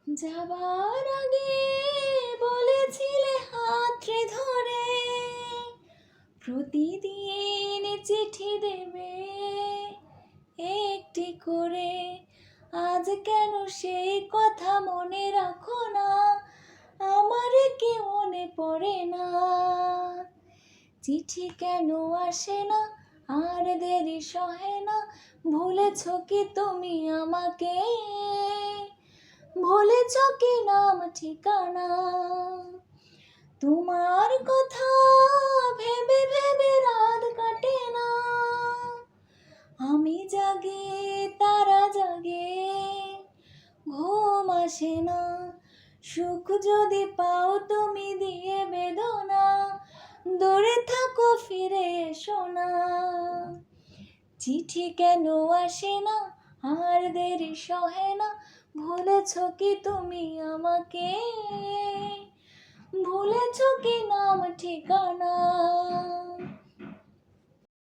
যাবার আগে বলেছিলে হাতরে ধরে প্রতিদিন চিঠি দেবে একটি করে। আজ কেন সেই কথা মনে রাখো না? আমার কি মনে পড়ে না? চিঠি কেন আসে না? আর দেরি সহে না? ভুলেছ কি তুমি আমাকে? ভুলেছ কি নাম ঠিকানা? তোমার কথা ভেবে ভেবে রাত কাটে না। আমি জাগে তারা জাগে, ঘুম আসে না। সুখ যদি পাও তুমি দিয়ে বেদনা, দূরে থাকো ফিরে এসো না। চিঠি কেন আসে না? আর দেরি সহে না? ভুলেছ কি তুমি আমাকে? ভুলেছ কি নাম ঠিকানা?